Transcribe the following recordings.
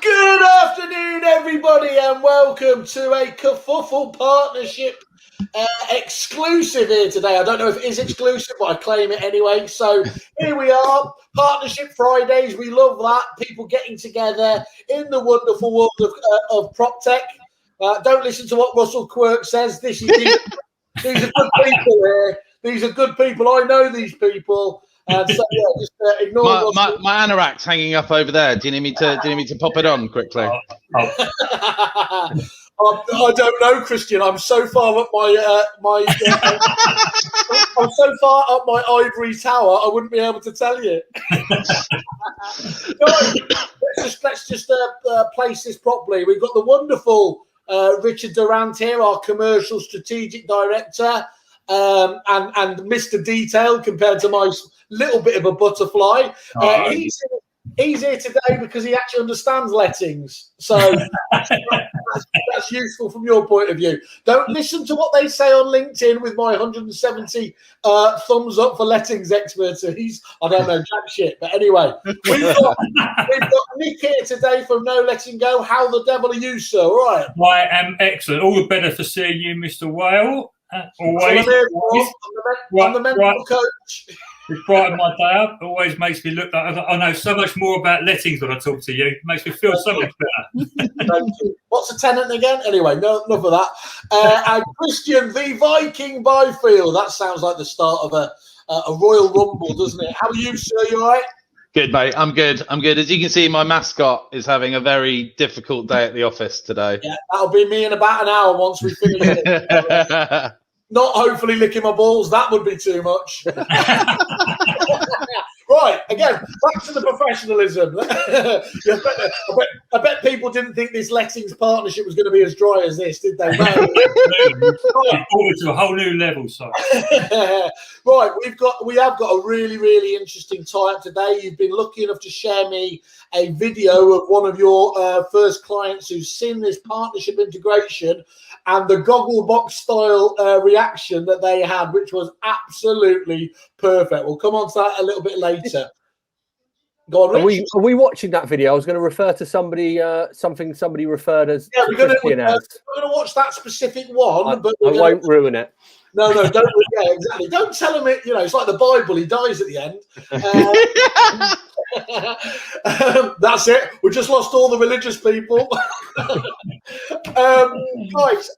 Good afternoon, everybody, and welcome to a Kerfuffle partnership exclusive here today. I don't know if it is exclusive, but I claim it anyway. So here we are, Partnership Fridays. We love that. People getting together in the wonderful world of prop tech. Don't listen to what Russell Quirk says. These are good people here. These are good people. I know these people. So yeah, just ignore my anorak's hanging up over there. Do you need me to pop it on quickly? I don't know, Christian. I'm so far up I'm so far up my ivory tower. I wouldn't be able to tell you. Let's just place this properly. We've got the wonderful Richard Durant here, our commercial strategic director, and Mr. Detail compared to my little bit of a butterfly. He's here today because he actually understands lettings. So that's useful from your point of view. Don't listen to what they say on LinkedIn with my 170 thumbs up for lettings expertise. I don't know jack shit. But anyway, we've got Nick here today from No Letting Go. How the devil are you, sir? All right. I am excellent. All the better for seeing you, Mr. Whale. Always. I'm the mental coach. It's brightened my day up. Always makes me look like I know so much more about lettings when I talk to you. It makes me feel so much better. Thank you. What's a tenant again? Anyway, no, enough of that. And Christian, the Viking Byfield. That sounds like the start of a Royal Rumble, doesn't it? How are you, sir? You all right? Good, mate. I'm good. As you can see, my mascot is having a very difficult day at the office today. Yeah, that'll be me in about an hour once we finish it. Not hopefully licking my balls. That would be too much. Right, again, back to the professionalism. I bet people didn't think this lettings partnership was going to be as dry as this, did they? No. To a whole new level, sorry. Right, we have got a really, really interesting tie-up today. You've been lucky enough to share me a video of one of your first clients who's seen this partnership integration and the Gogglebox style reaction that they had, which was absolutely perfect. We'll come on to that a little bit later. Go on, Rich. Are we watching that video? I was going to refer to somebody, something somebody referred as. Yeah, we're going to watch that specific one, but I won't ruin it. No, don't. Yeah, exactly. Don't tell him it. You know, it's like the Bible. He dies at the end. That's it. We just lost all the religious people. Guys,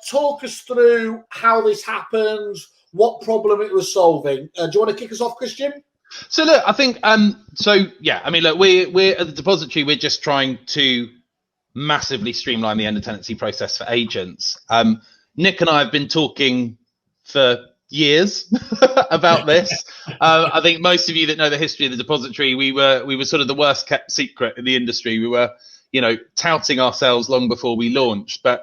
talk us through how this happens, what problem it was solving. Do you want to kick us off, Christian? So look, I think look, we're at the Depositary. We're just trying to massively streamline the end of tenancy process for agents. Nick and I have been talking for years about this. I think most of you that know the history of the Depositary, we were sort of the worst kept secret in the industry. We were, touting ourselves long before we launched. But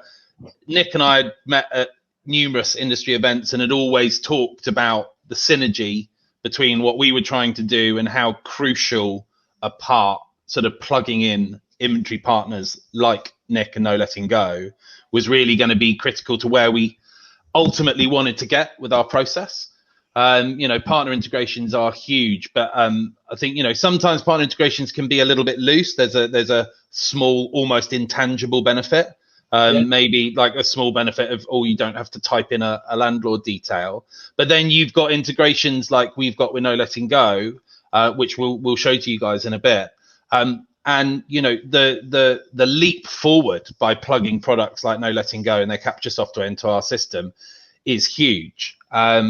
Nick and I had met at numerous industry events and had always talked about the synergy between what we were trying to do and how crucial a part sort of plugging in inventory partners like Nick and No Letting Go was really going to be critical to where we ultimately wanted to get with our process. Partner integrations are huge, but I think, sometimes partner integrations can be a little bit loose. There's a small, almost intangible benefit. Maybe like a small benefit of, you don't have to type in a landlord detail. But then you've got integrations like we've got with No Letting Go, which we'll show to you guys in a bit. And the leap forward by plugging products like No Letting Go and their capture software into our system is huge. I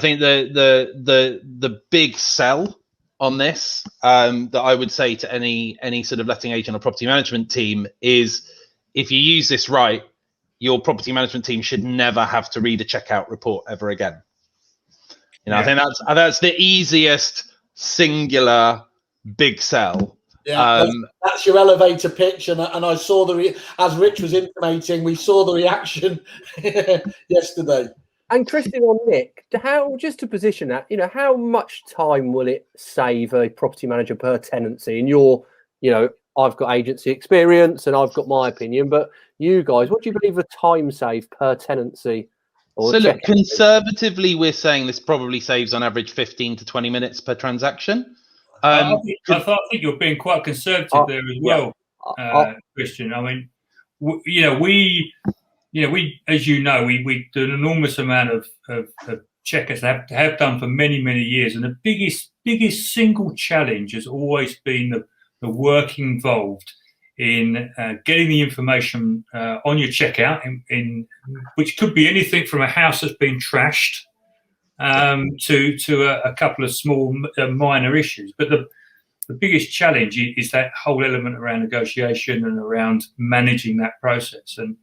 think the big sell on this that I would say to any sort of letting agent or property management team is, if you use this right, your property management team should never have to read a checkout report ever again. I think that's the easiest singular big sell. Yeah, that's your elevator pitch, and I saw as Rich was intimating, we saw the reaction yesterday. And Christian or Nick, just to position that, how much time will it save a property manager per tenancy? And I've got agency experience and I've got my opinion, but you guys, what do you believe the time save per tenancy? So look, conservatively, we're saying this probably saves on average 15 to 20 minutes per transaction. I think you're being quite conservative there as well, Christian. I mean, we, as you know, we do an enormous amount of checkers, have done for many, many years, and the biggest single challenge has always been the work involved in getting the information on your checkout, in which could be anything from a house that's been trashed to a couple of small minor issues. But the biggest challenge is that whole element around negotiation and around managing that process. And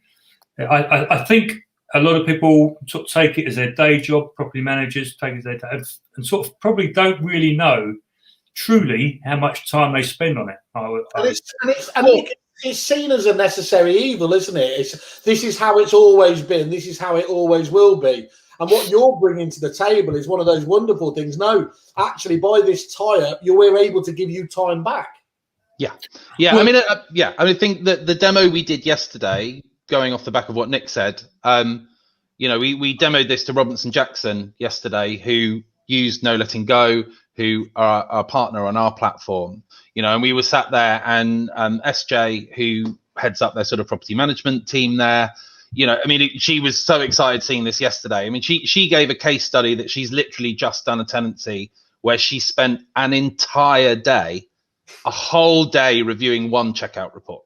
I think a lot of people sort of take it as their day job, property managers take it as their day, and sort of probably don't really know truly how much time they spend on it. It's seen as a necessary evil, isn't it? This is how it's always been. This is how it always will be. And what you're bringing to the table is one of those wonderful things. No, actually, by this tie-up, we're able to give you time back. Yeah. Well, I think that the demo we did yesterday, going off the back of what Nick said, we demoed this to Robinson Jackson yesterday, who used No Letting Go, who are our partner on our platform, and we were sat there, and SJ, who heads up their sort of property management team there, she was so excited seeing this yesterday. I mean, she gave a case study that she's literally just done a tenancy where she spent an entire day, a whole day reviewing one checkout report.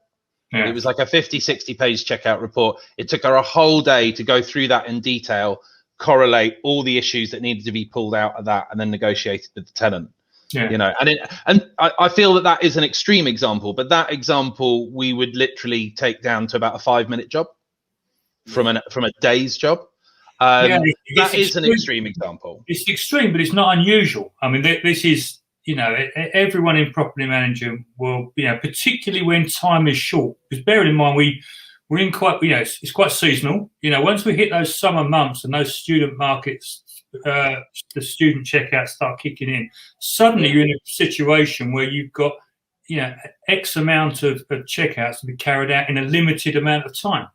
Yeah. It was like a 50, 60 page checkout report. It took her a whole day to go through that in detail, correlate all the issues that needed to be pulled out of that, and then negotiated with the tenant. Yeah. And I feel that is an extreme example, but that example we would literally take down to about a 5-minute job from a day's job. That is an extreme example. It's extreme, but it's not unusual. I mean, this is, everyone in property management will, particularly when time is short, because bearing in mind we're in quite, it's quite seasonal. Once we hit those summer months and those student markets, the student checkouts start kicking in, suddenly you're in a situation where you've got, X amount of checkouts to be carried out in a limited amount of time.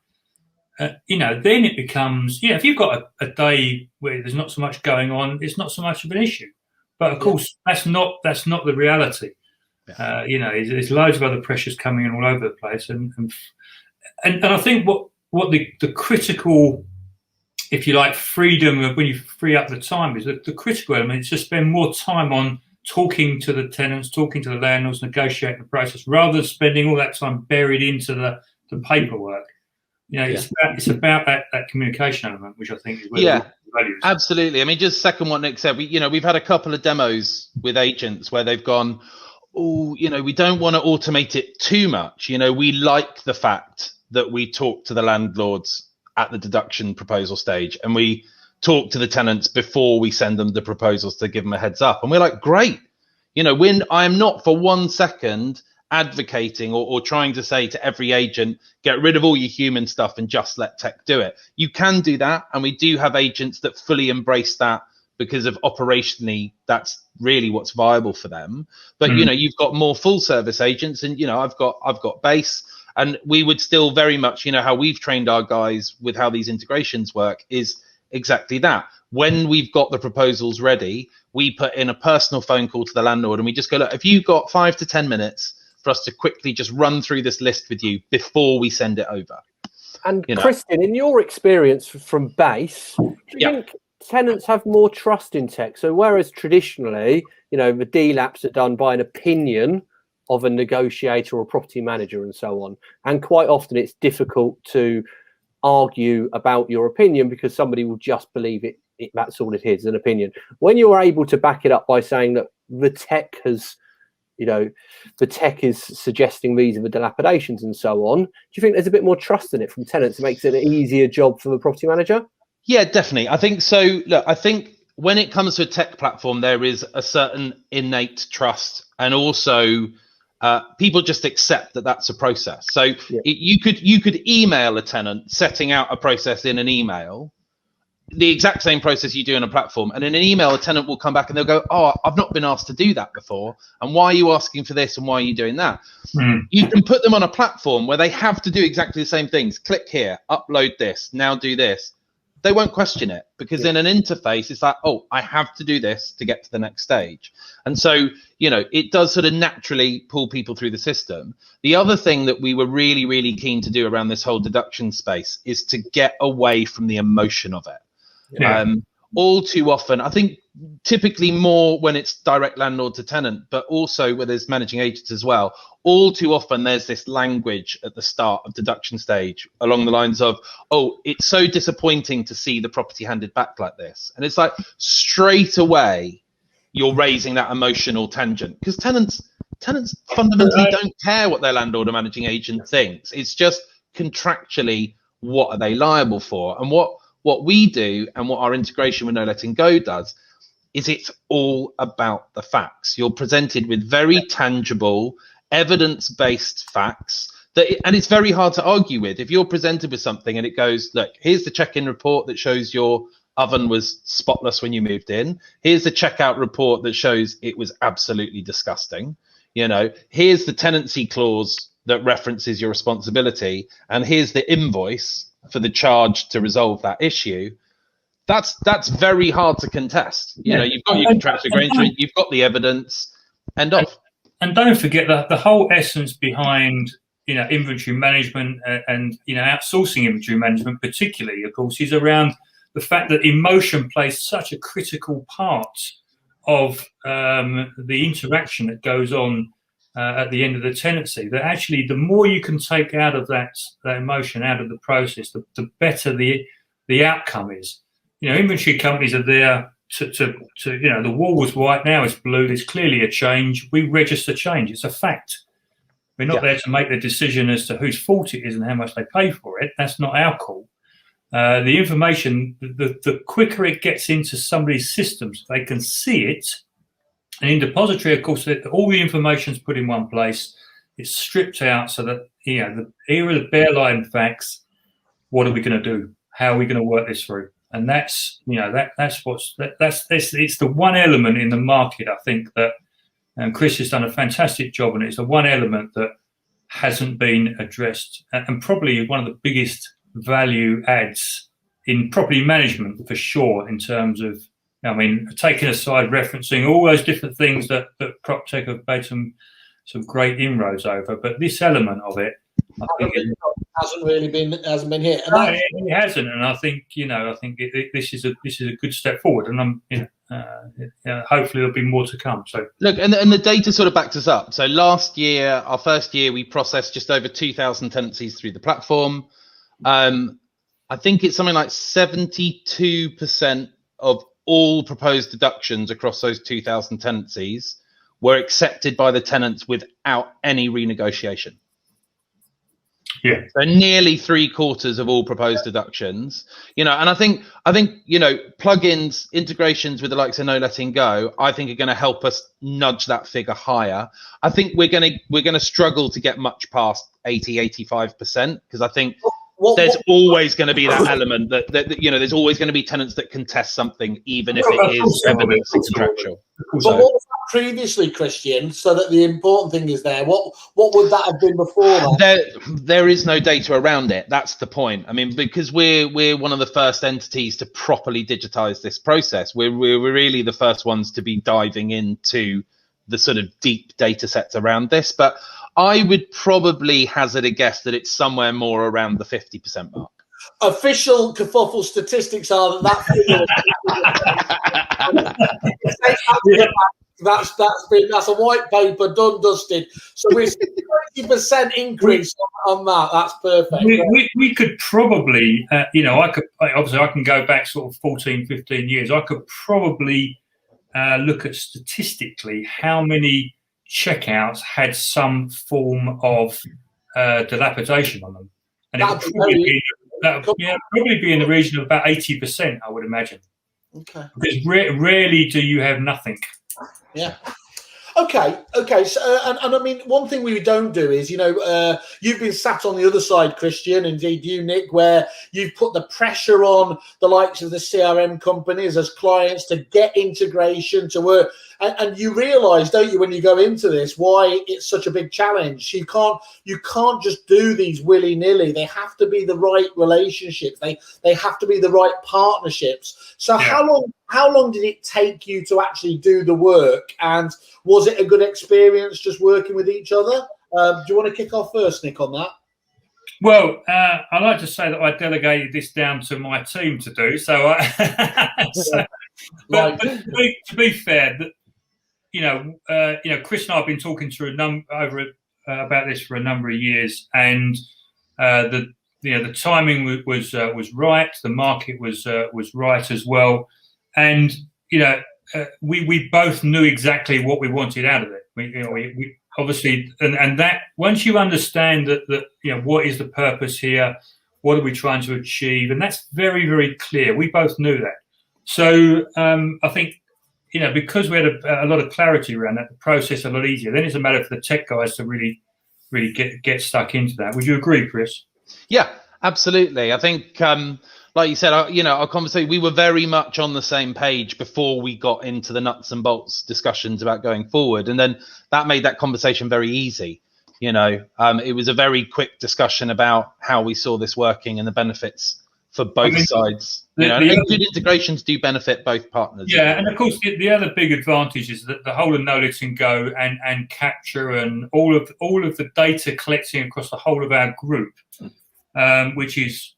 Then it becomes, if you've got a day where there's not so much going on, it's not so much of an issue. But of course, that's not the reality. Yeah. There's loads of other pressures coming in all over the place, and I think what the critical, if you like, freedom of when you free up the time is the critical element is to spend more time on talking to the tenants, talking to the landlords, negotiating the process, rather than spending all that time buried into the paperwork. It's about that communication element, which I think is where the value is. Absolutely. I mean, just second what Nick said, we've had a couple of demos with agents where they've gone, we don't want to automate it too much. We like the fact that we talk to the landlords at the deduction proposal stage, and we talk to the tenants before we send them the proposals to give them a heads up. And we're like, great. When I am not for 1 second advocating or trying to say to every agent, get rid of all your human stuff and just let tech do it. You can do that, and we do have agents that fully embrace that because of operationally that's really what's viable for them. But you've got more full service agents, and I've got base, and we would still very much, how we've trained our guys with how these integrations work is exactly that. When we've got the proposals ready, we put in a personal phone call to the landlord, and we just go, look, have you got 5 to 10 minutes for us to quickly just run through this list with you before we send it over? And Kristen, in your experience from base, do you think tenants have more trust in tech? So whereas traditionally, the DLAPs are done by an opinion of a negotiator or property manager and so on, and quite often it's difficult to argue about your opinion because somebody will just believe it that's all it is, an opinion. When you're able to back it up by saying that the tech has, the tech is suggesting these are the dilapidations and so on, do you think there's a bit more trust in it from tenants? It makes it an easier job for the property manager? Yeah, definitely. I think so. Look, I think when it comes to a tech platform, there is a certain innate trust, and also people just accept that that's a process. So you could email a tenant setting out a process in an email, the exact same process you do in a platform, and in an email a tenant will come back and they'll go, I've not been asked to do that before, and why are you asking for this, and why are you doing that? You can put them on a platform where they have to do exactly the same things. Click here, upload this, now do this. they won't question it, because in an interface, it's like, oh, I have to do this to get to the next stage. And so, you know, it does sort of naturally pull people through the system. The other thing that we were really, really keen to do around this whole deduction space is to get away from the emotion of it. Yeah. All too often, I think typically more when it's direct landlord to tenant, but also where there's managing agents as well, all too often there's this language at the start of deduction stage along the lines of, oh, it's so disappointing to see the property handed back like this. And it's like straight away you're raising that emotional tangent, because tenants fundamentally don't care what their landlord or managing agent thinks. It's just contractually, what are they liable for? And what we do, and what our integration with No Letting Go does, is it's all about the facts. You're presented with very tangible, evidence-based facts and it's very hard to argue with. If you're presented with something and it goes, look, here's the check-in report that shows your oven was spotless when you moved in. Here's the checkout report that shows it was absolutely disgusting. You know, here's the tenancy clause that references your responsibility, and here's the invoice for the charge to resolve that issue. That's very hard to contest. You know, you've got your contractual arrangement, you've got the evidence, end of. And don't forget that the whole essence behind, you know, inventory management and you know, outsourcing inventory management particularly, of course, is around the fact that emotion plays such a critical part of the interaction that goes on at the end of the tenancy, that actually the more you can take out of that emotion out of the process, the better the outcome is. You know, inventory companies are there to you know, the wall was white, now it's blue. There's clearly a change. We register change. It's a fact. We're not there to make the decision as to whose fault it is and how much they pay for it. That's not our call. The information, the quicker it gets into somebody's systems, they can see it. And in Depositary, of course, all the information is put in one place. It's stripped out so that, you know, here are the bare line facts. What are we going to do? How are we going to work this through? And that's, you know, it's the one element in the market, I think, that Chris has done a fantastic job, and it's the one element that hasn't been addressed, and probably one of the biggest value adds in property management for sure, in terms of, I mean, taking aside referencing all those different things that PropTech have made some great inroads over, but this element of it, I think hasn't been hit. No, it hasn't, and I think, you know, this is a good step forward, and I'm, you know, hopefully there'll be more to come. So look, and the data sort of backed us up. So last year, our first year, we processed just over 2,000 tenancies through the platform. I think it's something like 72% of all proposed deductions across those 2,000 tenancies were accepted by the tenants without any renegotiation. Yeah. So nearly 3/4 of all proposed deductions, you know, and I think, you know, plugins, integrations with the likes of No Letting Go, I think are going to help us nudge that figure higher. I think we're going to struggle to get much past 80-85%, because I think there's always going to be that element that you know, there's always going to be tenants that contest something, even if it is evidence contractual. But what was that previously, Christian? So that the important thing is there. What would that have been before that? There is no data around it. That's the point. I mean, because we're one of the first entities to properly digitize this process. We're really the first ones to be diving into the sort of deep data sets around this. But I would probably hazard a guess that it's somewhere more around the 50% mark. Official Kerfuffle statistics are that that's a white paper done, dusted. So we're 20% increase on that. That's perfect. We could probably, you know, I can go back sort of 14, 15 years. I could probably look at statistically how many checkouts had some form of dilapidation on them, and it would probably be in the region of about 80%, I would imagine. Okay. Because rarely do you have nothing. Yeah. Okay. So, and I mean, one thing we don't do is, you've been sat on the other side, Christian, indeed you, Nick, where you've put the pressure on the likes of the CRM companies as clients to get integration to work. And you realise, don't you, when you go into this, why it's such a big challenge. You can't just do these willy-nilly. They have to be the right relationships. They have to be the right partnerships. So how long did it take you to actually do the work? And was it a good experience just working with each other? Do you want to kick off first, Nick, on that? Well, I like to say that I delegated this down to my team to do. So, but to be fair, that Chris and I have been talking to about this for a number of years, and the timing was right. The market was right as well, and we both knew exactly what we wanted out of it. We obviously, and that once you understand that what is the purpose here, what are we trying to achieve, and that's very, very clear. We both knew that. So I think because we had a lot of clarity around that, the process a lot easier. Then it's a matter for the tech guys to really get stuck into that. Would you agree, Chris? Yeah, absolutely. I think, like you said, our conversation, we were very much on the same page before we got into the nuts and bolts discussions about going forward. And then that made that conversation very easy. It was a very quick discussion about how we saw this working and the benefits for both sides. And good integrations do benefit both partners. Yeah, and of course the other big advantage is that the whole of Knowledge and Go and capture and all of the data collecting across the whole of our group, which is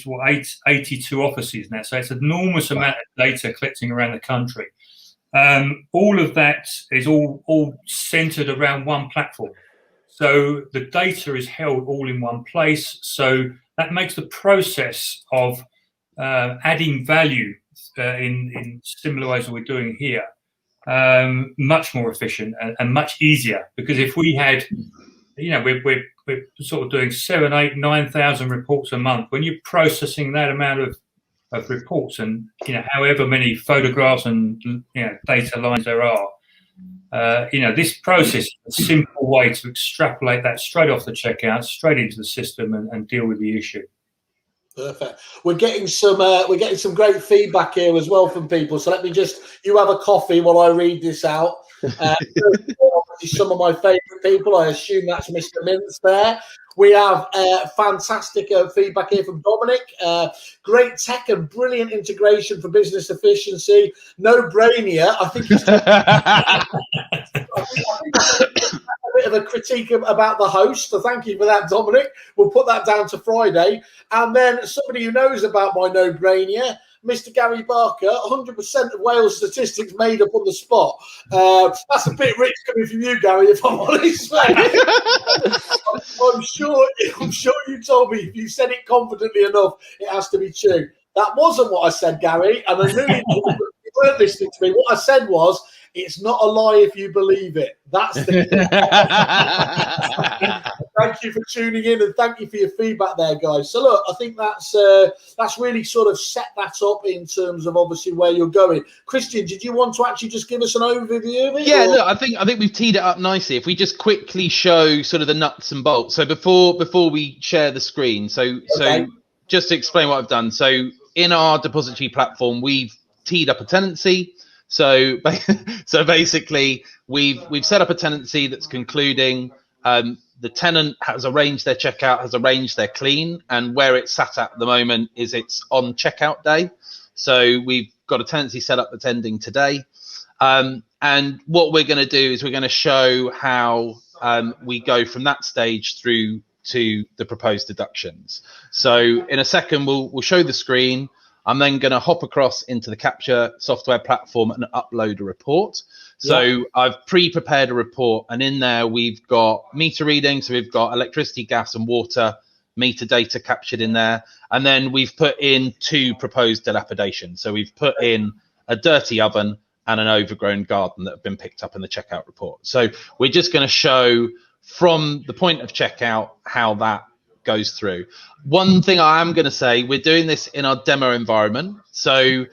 what 82 offices now. So it's an enormous amount of data collecting around the country. All of that is all centered around one platform. So the data is held all in one place. So that makes the process of adding value in similar ways that we're doing here much more efficient and much easier. Because if we had, we're sort of doing 7,000, 8,000, 9,000 reports a month. When you're processing that amount of reports and however many photographs and data lines there are, this process is a simple way to extrapolate that straight off the checkout, straight into the system, and deal with the issue. Perfect. We're getting some great feedback here as well from people. So you have a coffee while I read this out. Some of my favourite people, I assume that's Mr. Mintz there. We have fantastic feedback here from Dominic. Great tech and brilliant integration for business efficiency. No brainer. I think it's a bit of a critique about the host. So thank you for that, Dominic. We'll put that down to Friday. And then somebody who knows about my no-brainer, Mr. Gary Barker, 100% of Wales statistics made up on the spot. That's a bit rich coming from you, Gary, if I'm honest. I'm sure you told me if you said it confidently enough, it has to be true. That wasn't what I said, Gary. And I knew you weren't listening to me. What I said was, it's not a lie if you believe it. That's the Thank you for tuning in and thank you for your feedback there, guys. So look, I think that's really sort of set that up in terms of obviously where you're going. Christian, did you want to actually just give us an overview of it? Yeah, look, I think we've teed it up nicely. If we just quickly show sort of the nuts and bolts. So before we share the screen, so just to explain what I've done. So in our Depositary platform, we've teed up a tenancy. So basically, we've set up a tenancy that's concluding. The tenant has arranged their checkout, has arranged their clean, and where it's sat at the moment is it's on checkout day. So we've got a tenancy set up that's ending today. And what we're going to do is we're going to show how we go from that stage through to the proposed deductions. So in a second, we'll show the screen. I'm then going to hop across into the Capture software platform and upload a report. So I've pre-prepared a report, and in there we've got meter readings. So we've got electricity, gas and water meter data captured in there. And then we've put in 2 proposed dilapidations. So we've put in a dirty oven and an overgrown garden that have been picked up in the checkout report. So we're just going to show from the point of checkout how that goes through. One thing I am going to say, we're doing this in our demo environment. So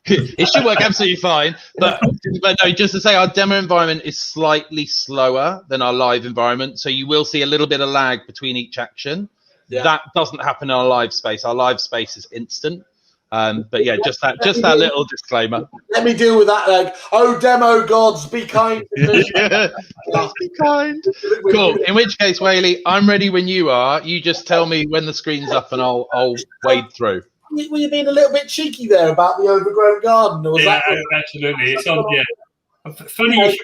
It should work absolutely fine. But no, just to say, our demo environment is slightly slower than our live environment. So you will see a little bit of lag between each action. Yeah. That doesn't happen in our live space. Our live space is instant. But yeah, just that little disclaimer. Let me deal with that. Like, oh, demo gods, be kind. Yeah, please be kind. Cool. In which case, Whaley, I'm ready when you are. You just tell me when the screen's up, and I'll wade through. Were you being a little bit cheeky there about the overgrown garden? Or was yeah, absolutely. It's on. Yeah. Funny. Okay.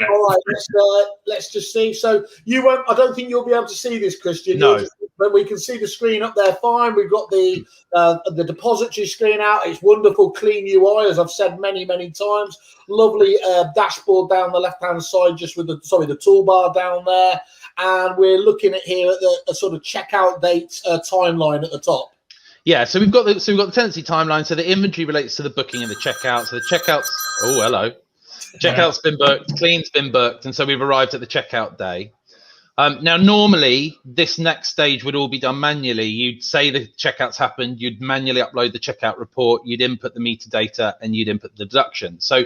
All right, let's just see. So you won't. I don't think you'll be able to see this, Christian. No. But we can see the screen up there fine. We've got the depository screen out. It's wonderful, clean UI, as I've said many times. Lovely dashboard down the left-hand side, just with the toolbar down there. And we're looking at here at the sort of checkout date timeline at the top. Yeah, so we've got the tenancy timeline. So the inventory relates to the booking and the checkout. So the checkouts. Oh, hello. Checkout's been booked, clean's been booked, and so we've arrived at the checkout day. Now, normally, this next stage would all be done manually. You'd say the checkout's happened, you'd manually upload the checkout report, you'd input the meter data, and you'd input the deduction. So,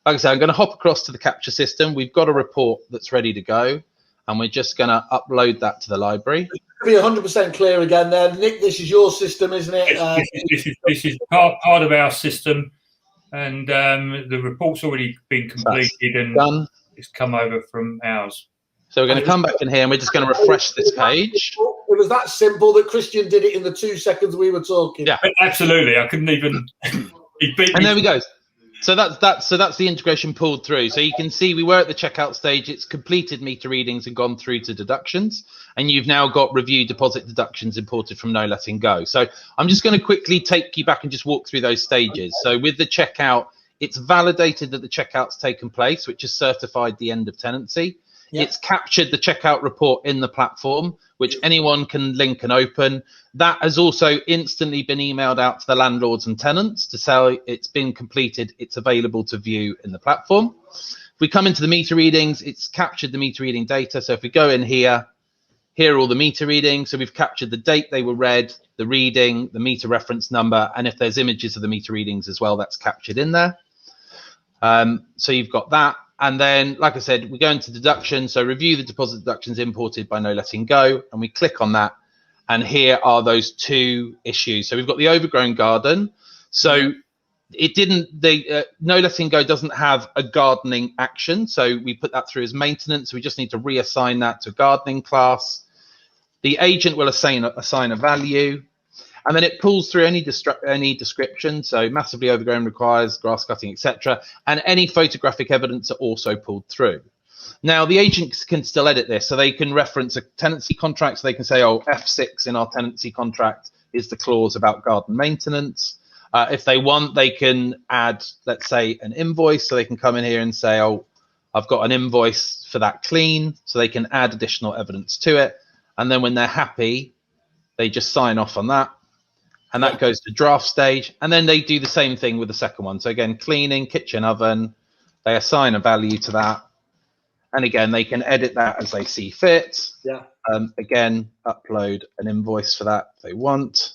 like I said, I'm going to hop across to the capture system. We've got a report that's ready to go, and we're just going to upload that to the library. To be 100% clear again there, Nick, this is your system, isn't it? This is part of our system. And the report's already been completed and done. It's come over from ours. So we're going to come back in here and we're just going to refresh this page. It was that simple that Christian did it in the 2 seconds we were talking. Yeah, absolutely. I couldn't even. He beat me. And there we go. So that's the integration pulled through. So you can see we were at the checkout stage. It's completed meter readings and gone through to deductions. And you've now got review deposit deductions imported from No Letting Go. So I'm just going to quickly take you back and just walk through those stages. So with the checkout, it's validated that the checkout's taken place, which has certified the end of tenancy. Yeah. It's captured the checkout report in the platform, which anyone can link and open. That has also instantly been emailed out to the landlords and tenants to say it's been completed, it's available to view in the platform. If we come into the meter readings, it's captured the meter reading data. So if we go in here are all the meter readings. So we've captured the date they were read, the reading, the meter reference number, and if there's images of the meter readings as well, that's captured in there. So you've got that. And then, like I said, we go into deduction. So review the deposit deductions imported by No Letting Go, and we click on that. And here are those two issues. So we've got the overgrown garden. So it didn't, No Letting Go doesn't have a gardening action. So we put that through as maintenance. We just need to reassign that to gardening class. The agent will assign a value. And then it pulls through any description. So massively overgrown requires grass cutting, etc. And any photographic evidence are also pulled through. Now, the agents can still edit this. So they can reference a tenancy contract. So they can say, oh, F6 in our tenancy contract is the clause about garden maintenance. If they want, they can add, let's say, an invoice. So they can come in here and say, oh, I've got an invoice for that clean. So they can add additional evidence to it. And then when they're happy, they just sign off on that. And that goes to draft stage. And then they do the same thing with the second one. So again, cleaning, kitchen oven, they assign a value to that. And again, they can edit that as they see fit. Yeah. Again, upload an invoice for that if they want.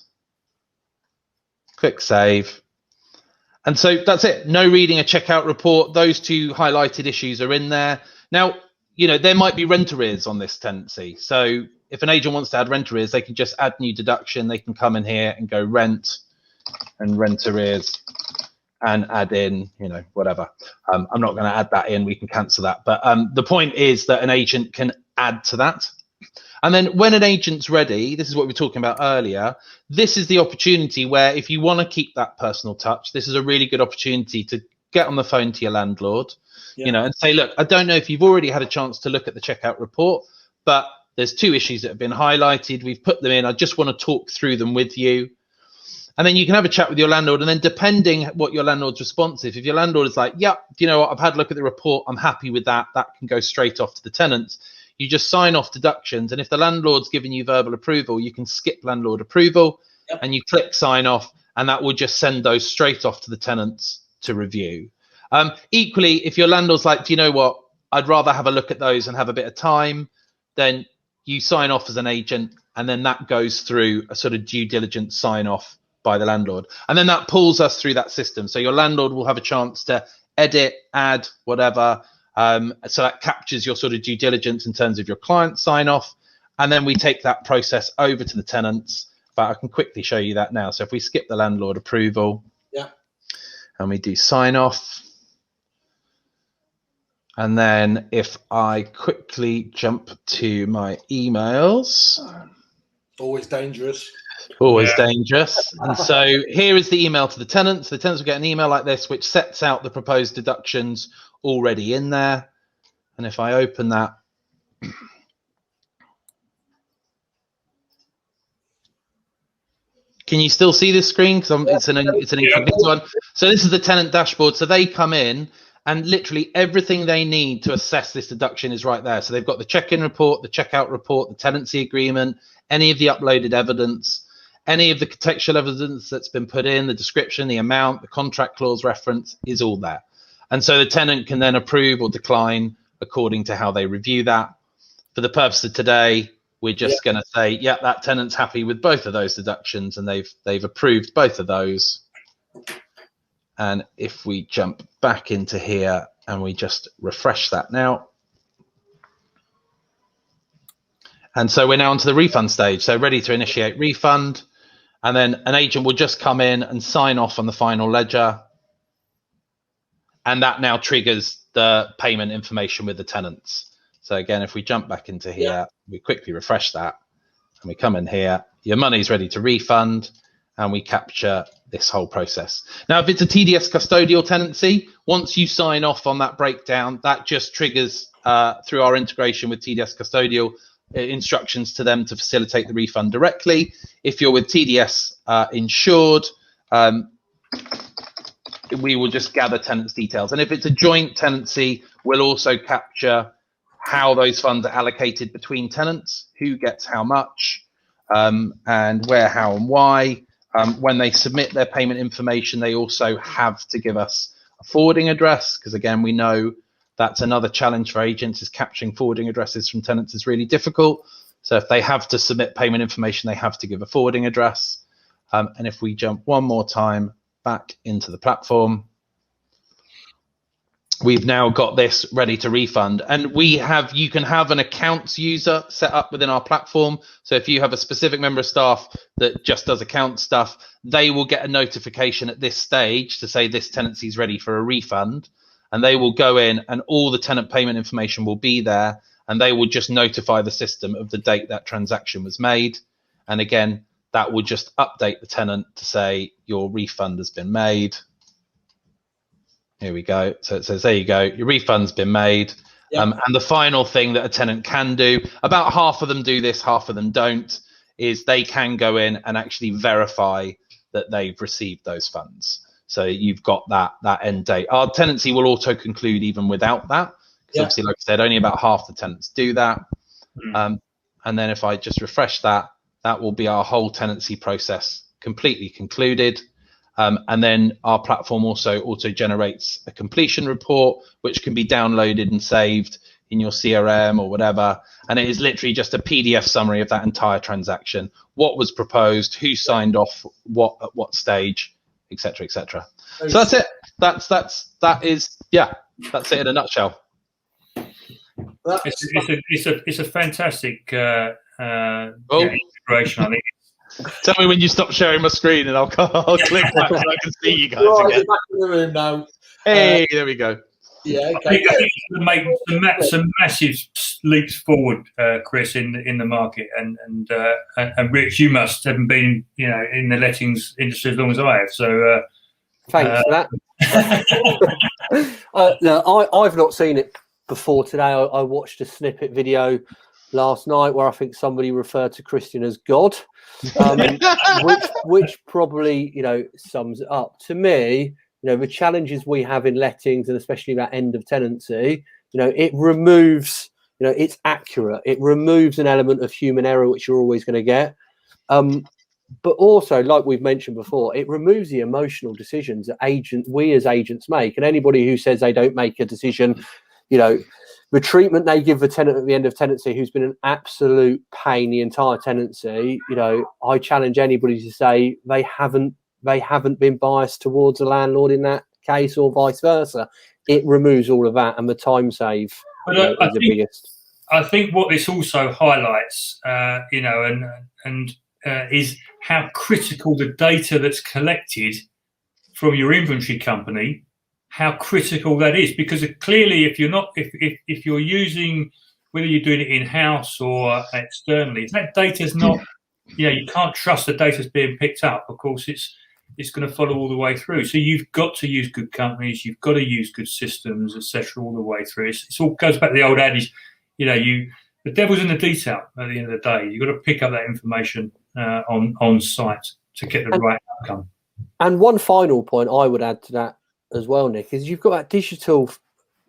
Click save. And so that's it. No reading a checkout report. Those two highlighted issues are in there. Now, you know, there might be rent arrears on this tenancy. So if an agent wants to add rent arrears, they can just add new deduction. They can come in here and go rent and rent arrears and add in, you know, whatever. I'm not going to add that in. We can cancel that. But the point is that an agent can add to that. And then when an agent's ready, this is what we were talking about earlier, this is the opportunity where if you want to keep that personal touch, this is a really good opportunity to get on the phone to your landlord, you know, and say, look, I don't know if you've already had a chance to look at the checkout report, but there's two issues that have been highlighted. We've put them in. I just want to talk through them with you. And then you can have a chat with your landlord. And then depending what your landlord's response is, if your landlord is like, yeah, you know what, I've had a look at the report, I'm happy with that, that can go straight off to the tenants. You just sign off deductions. And if the landlord's giving you verbal approval, you can skip landlord approval and you click sign off, and that will just send those straight off to the tenants to review. Equally, if your landlord's like, do you know what, I'd rather have a look at those and have a bit of time, then you sign off as an agent, and then that goes through a sort of due diligence sign off by the landlord. And then that pulls us through that system. So your landlord will have a chance to edit, add, whatever. So that captures your sort of due diligence in terms of your client sign off. And then we take that process over to the tenants. But I can quickly show you that now. So if we skip the landlord approval, and we do sign off, and then if I quickly jump to my emails, always dangerous. Always dangerous. And so here is the email to the tenants. The tenants will get an email like this, which sets out the proposed deductions already in there. And if I open that, can you still see this screen? Because it's an incognito one. So this is the tenant dashboard. So they come in and literally everything they need to assess this deduction is right there. So they've got the check-in report, the checkout report, the tenancy agreement, any of the uploaded evidence, any of the contextual evidence that's been put in, the description, the amount, the contract clause reference is all there. And so the tenant can then approve or decline according to how they review that. For the purpose of today, we're just going to say, yeah, that tenant's happy with both of those deductions and they've approved both of those. And if we jump back into here and we just refresh that now. And so we're now onto the refund stage. So ready to initiate refund. And then an agent will just come in and sign off on the final ledger. And that now triggers the payment information with the tenants. So again, if we jump back into here, we quickly refresh that and we come in here, your money's ready to refund, and we capture this whole process. Now, if it's a TDS custodial tenancy, once you sign off on that breakdown, that just triggers through our integration with TDS custodial instructions to them to facilitate the refund directly. If you're with TDS insured, we will just gather tenants' details. And if it's a joint tenancy, we'll also capture how those funds are allocated between tenants, who gets how much, and where, how, and why. When they submit their payment information, they also have to give us a forwarding address, because again, we know that's another challenge for agents, is capturing forwarding addresses from tenants is really difficult. So if they have to submit payment information, they have to give a forwarding address. And if we jump one more time back into the platform, we've now got this ready to refund. And you can have an accounts user set up within our platform. So if you have a specific member of staff that just does account stuff, they will get a notification at this stage to say this tenancy is ready for a refund. And they will go in and all the tenant payment information will be there. And they will just notify the system of the date that transaction was made. And again, that will just update the tenant to say your refund has been made. Here we go. So it says, there you go, your refund's been made. And the final thing that a tenant can do, about half of them do this, half of them don't, is they can go in and actually verify that they've received those funds. So you've got that end date. Our tenancy will auto conclude even without that. Because obviously, like I said, only about half the tenants do that. And then if I just refresh that, that will be our whole tenancy process completely concluded. And then our platform also auto-generates a completion report, which can be downloaded and saved in your CRM or whatever. And it is literally just a PDF summary of that entire transaction, what was proposed, who signed off, at what stage, etc., etc. So that's it. That's it in a nutshell. It's a fantastic integration, I think. Tell me when you stop sharing my screen and I'll click back so I can see you guys again. Back in the room now. Hey, there we go. Yeah, okay. I think it's going to make some massive leaps forward, Chris, in the market. And Rich, you must have been in the lettings industry as long as I have. So thanks for that. No, I've not seen it before today. I watched a snippet video last night where I think somebody referred to Christian as God, which probably sums it up. To me, the challenges we have in lettings, and especially that end of tenancy, it removes, it's accurate. It removes an element of human error, which you're always going to get. But also, like we've mentioned before, it removes the emotional decisions that we as agents make. And anybody who says they don't make a decision, the treatment they give the tenant at the end of tenancy, who's been an absolute pain the entire tenancy, you know, I challenge anybody to say they haven't been biased towards the landlord in that case, or vice versa. It removes all of that, and the time save is the biggest. I think what this also highlights, you know, is how critical the data that's collected from your inventory company, how critical that is, because clearly, if you're using, whether you're doing it in house or externally, if that data's not, you know, you can't trust the data's being picked up. Of course, it's going to follow all the way through. So you've got to use good companies, you've got to use good systems, etc., all the way through. It all goes back to the old adage, you know, the devil's in the detail. At the end of the day, you've got to pick up that information on site to get the right outcome. And one final point I would add to that as well, Nick, is you've got that digital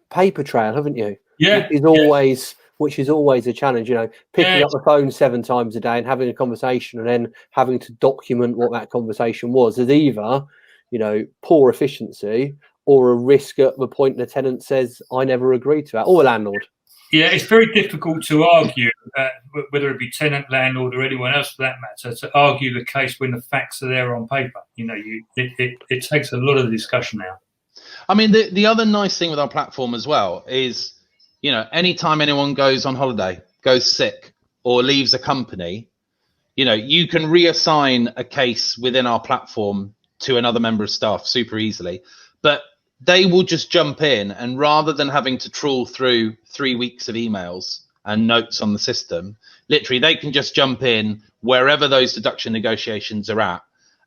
paper trail, haven't you? Yeah. Which is always a challenge, you know, picking up the phone 7 times a day and having a conversation and then having to document what that conversation was is either, you know, poor efficiency or a risk at the point the tenant says, I never agreed to that, or the landlord. Yeah, it's very difficult to argue, whether it be tenant, landlord, or anyone else for that matter, to argue the case when the facts are there on paper. You know, it takes a lot of discussion now. I mean, the other nice thing with our platform as well is, you know, anytime anyone goes on holiday, goes sick, or leaves a company, you know, you can reassign a case within our platform to another member of staff super easily. But they will just jump in, and rather than having to trawl through 3 weeks of emails and notes on the system, literally they can just jump in wherever those deduction negotiations are at.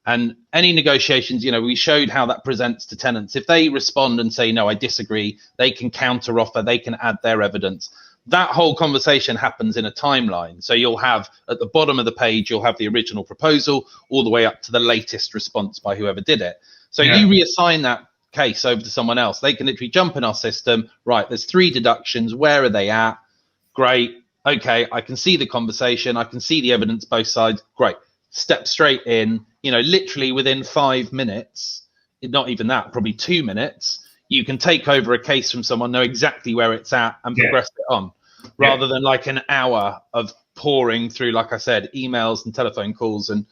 And any negotiations, you know, we showed how that presents to tenants. If they respond and say, no, I disagree, they can counter offer, they can add their evidence. That whole conversation happens in a timeline. So you'll have at the bottom of the page, you'll have the original proposal all the way up to the latest response by whoever did it. So you reassign that case over to someone else. They can literally jump in our system. Right, there's 3 deductions. Where are they at? Great. Okay, I can see the conversation. I can see the evidence, both sides. Great. Step straight in. You know, literally within 5 minutes, not even that, probably 2 minutes, you can take over a case from someone, know exactly where it's at, and progress it on, rather than like an hour of pouring through, like I said, emails and telephone calls and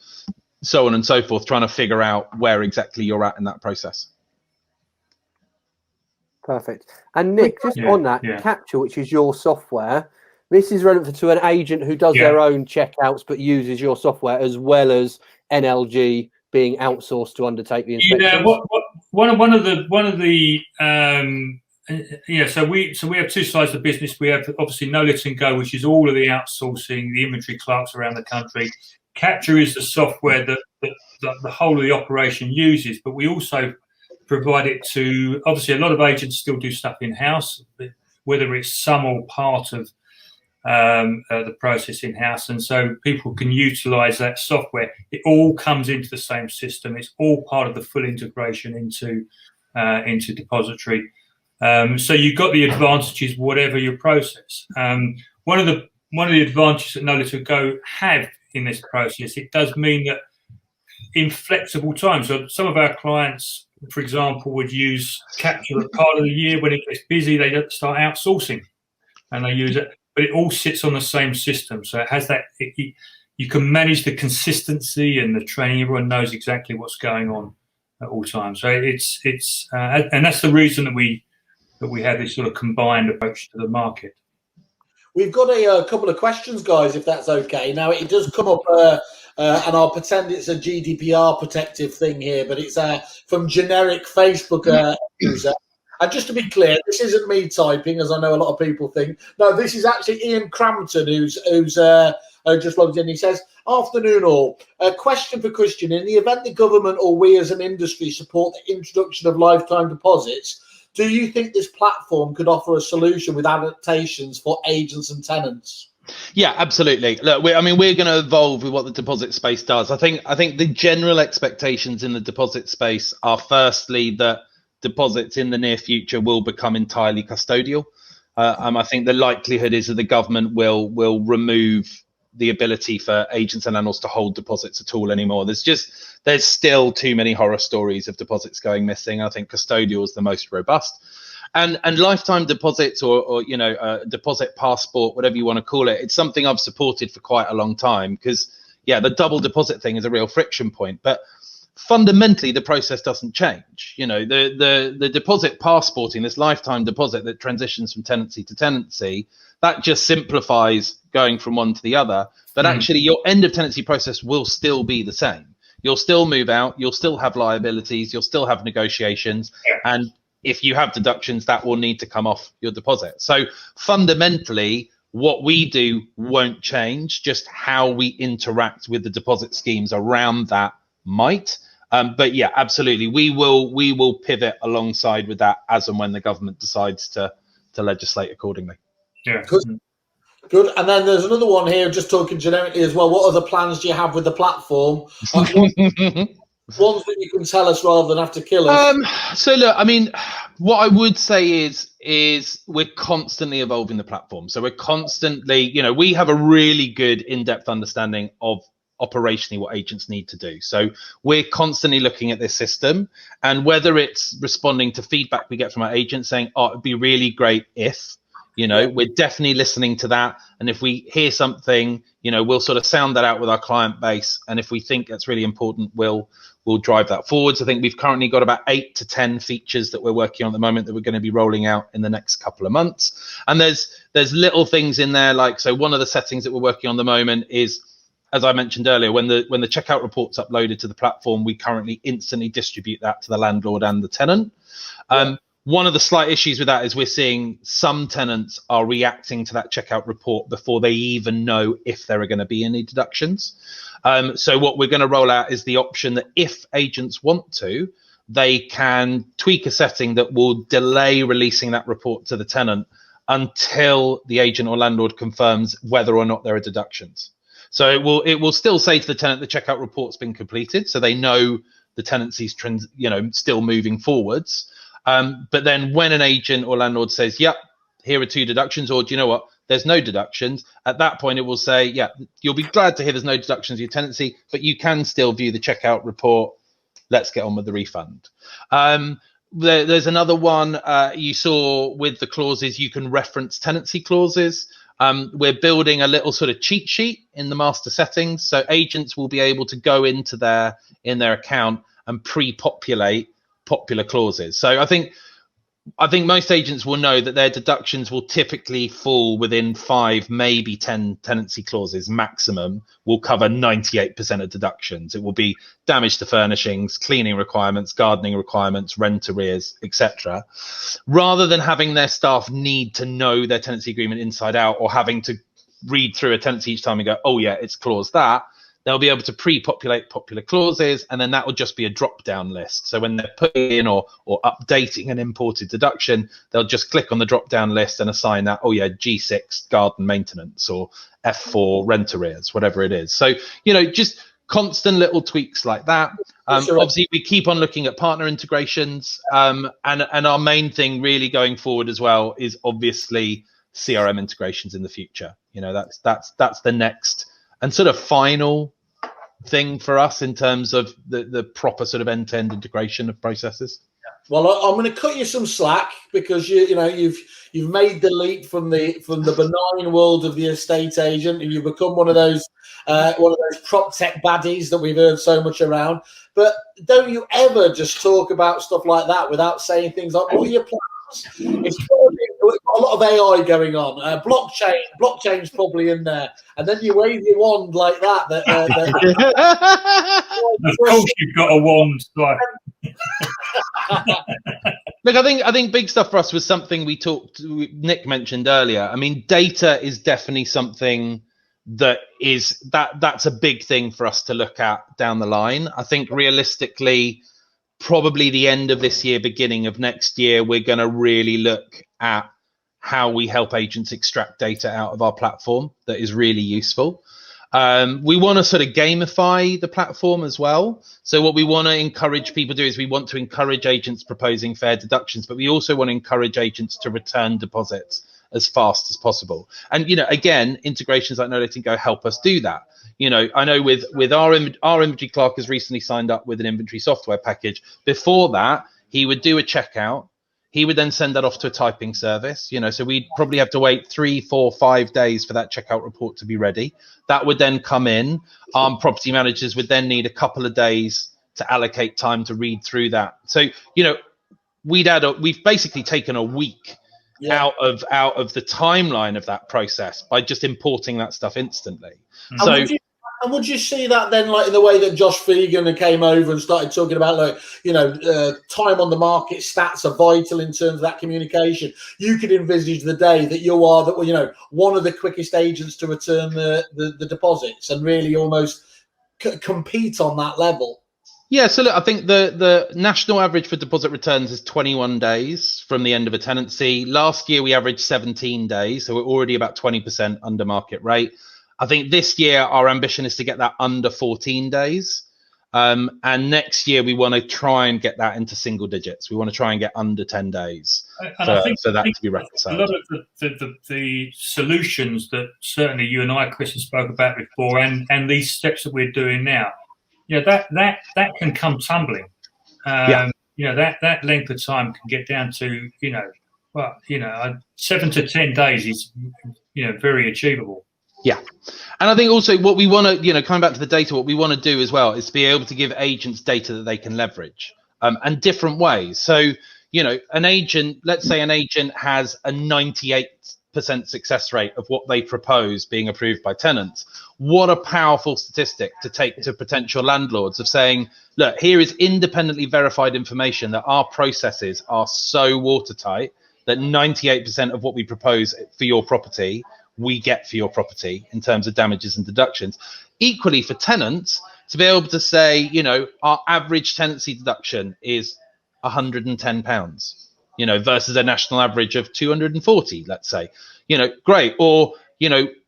so on and so forth, trying to figure out where exactly you're at in that process. Perfect. And Nick, just on that, Capture, which is your software, this is relevant to an agent who does their own checkouts but uses your software, as well as NLG being outsourced to undertake the inspections. So we have 2 sides of the business. We have obviously No Let and Go, which is all of the outsourcing, the inventory clerks around the country. Capture is the software that the whole of the operation uses, but we also provide it to, obviously a lot of agents still do stuff in-house, whether it's some or part of the process in-house, and so people can utilize that software. It all comes into the same system. It's all part of the full integration into Depositary. So you've got the advantages, whatever your process. One of the advantages that No Let and Go have in this process, it does mean that in flexible times, so some of our clients, for example, would use Capture at part of the year. When it gets busy, they start outsourcing and they use it, but it all sits on the same system. So it has that, you can manage the consistency and the training. Everyone knows exactly what's going on at all times. So and that's the reason that we have this sort of combined approach to the market. We've got a couple of questions, guys, if that's okay. Now, it does come up, and I'll pretend it's a GDPR protective thing here, but it's from generic Facebook user. And just to be clear, this isn't me typing, as I know a lot of people think. No, this is actually Ian Crampton, who's just logged in. He says, "Afternoon all. A question for Christian. In the event the government or we as an industry support the introduction of lifetime deposits, do you think this platform could offer a solution with adaptations for agents and tenants?" Yeah, absolutely. Look, we're going to evolve with what the deposit space does. I think the general expectations in the deposit space are, firstly, that deposits in the near future will become entirely custodial. I think the likelihood is that the government will remove the ability for agents and landlords to hold deposits at all anymore. There's still too many horror stories of deposits going missing. I think custodial is the most robust. And lifetime deposits or you know, deposit passport, whatever you want to call it, it's something I've supported for quite a long time, because yeah, the double deposit thing is a real friction point, but fundamentally the process doesn't change. You know, the deposit passporting, this lifetime deposit that transitions from tenancy to tenancy, that just simplifies going from one to the other. But actually your end of tenancy process will still be the same. You'll still move out, you'll still have liabilities, you'll still have negotiations, and if you have deductions, that will need to come off your deposit. So fundamentally, what we do won't change, just how we interact with the deposit schemes around that might. But yeah, absolutely, we will pivot alongside with that as and when the government decides to legislate accordingly. Yeah. Good. And then there's another one here, just talking generically as well. What other plans do you have with the platform? Ones that you can tell us rather than have to kill us. So look, I mean, what I would say is we're constantly evolving the platform. So we're constantly, you know, we have a really good in-depth understanding of operationally what agents need to do. So we're constantly looking at this system, and whether it's responding to feedback we get from our agents saying, oh, it'd be really great if, you know, we're definitely listening to that. And if we hear something, you know, we'll sort of sound that out with our client base. And if we think that's really important, we'll drive that forwards. I think we've currently got about 8 to 10 features that we're working on at the moment that we're going to be rolling out in the next couple of months. And there's little things in there, like, so one of the settings that we're working on at the moment is, as I mentioned earlier, when the checkout report's uploaded to the platform, we currently instantly distribute that to the landlord and the tenant. One of the slight issues with that is we're seeing some tenants are reacting to that checkout report before they even know if there are going to be any deductions. So what we're going to roll out is the option that if agents want to, they can tweak a setting that will delay releasing that report to the tenant until the agent or landlord confirms whether or not there are deductions. So it will still say to the tenant the checkout report's been completed, so they know the tenancy's still moving forwards. But then when an agent or landlord says, yep, here are 2 deductions, or do you know what, there's no deductions, at that point it will say, yeah, you'll be glad to hear there's no deductions in your tenancy, but you can still view the checkout report. Let's get on with the refund. There's another one you saw with the clauses. You can reference tenancy clauses. We're building a little sort of cheat sheet in the master settings, so agents will be able to go into their account and pre-populate popular clauses. So I think most agents will know that their deductions will typically fall within 5, maybe 10 tenancy clauses maximum will cover 98% of deductions. It will be damage to furnishings, cleaning requirements, gardening requirements, rent arrears, etc. Rather than having their staff need to know their tenancy agreement inside out, or having to read through a tenancy each time and go, oh yeah, it's clause that. They'll be able to pre-populate popular clauses, and then that will just be a drop-down list. So when they're putting in or updating an imported deduction, they'll just click on the drop-down list and assign that, oh yeah, G6 garden maintenance or F4 rent arrears, whatever it is. So, you know, just constant little tweaks like that. Obviously, we keep on looking at partner integrations, and our main thing really going forward as well is obviously CRM integrations in the future. You know, that's the next and sort of final thing for us in terms of the proper sort of end-to-end integration of processes. Well, I'm going to cut you some slack, because you've made the leap from the benign world of the estate agent, and you've become one of those prop tech baddies that we've heard so much around. But don't you ever just talk about stuff like that without saying things like, what are your plans? It's got a lot of AI going on. Blockchain's probably in there, and then you wave your wand like that. Of course, you've got a wand. Like. Look, I think big stuff for us was something Nick mentioned earlier. I mean, data is definitely something that's a big thing for us to look at down the line. I think realistically, probably the end of this year, beginning of next year, we're going to really look at how we help agents extract data out of our platform that is really useful. We want to sort of gamify the platform as well. So what we want to encourage people to do is we want to encourage agents proposing fair deductions, but we also want to encourage agents to return deposits as fast as possible. And, you know, again, integrations like No Letting Go help us do that. You know, I know with our inventory clerk has recently signed up with an inventory software package. Before that, he would do a checkout. He would then send that off to a typing service, so we'd probably have to wait 3, 4, 5 days for that checkout report to be ready. That would then come in. Property managers would then need a couple of days to allocate time to read through that. So, we've basically taken a week out of the timeline of that process by just importing that stuff instantly. So. And would you see that then, like in the way that Josh Fegan came over and started talking about, time on the market stats are vital in terms of that communication? You could envisage the day that you are one of the quickest agents to return the deposits and really almost compete on that level. Yeah, so look, I think the national average for deposit returns is 21 days from the end of a tenancy. Last year we averaged 17 days, so we're already about 20% under market rate. I think this year our ambition is to get that under 14 days. And next year we want to try and get that into single digits. We want to try and get under 10 days for that to be reconciled. A lot of the solutions that certainly you and I, Chris, have spoke about before, and these steps that we're doing now, that can come tumbling. That length of time can get down to 7 to 10 days is very achievable. Yeah. And I think also what we want to, coming back to the data, what we want to do as well is to be able to give agents data that they can leverage and different ways. So, an agent, let's say an agent has a 98% success rate of what they propose being approved by tenants. What a powerful statistic to take to potential landlords of saying, look, here is independently verified information that our processes are so watertight that 98% of what we propose for your property we get for your property in terms of damages and deductions. Equally for tenants, to be able to say, our average tenancy deduction is £110, versus a national average of 240, let's say, great. Or,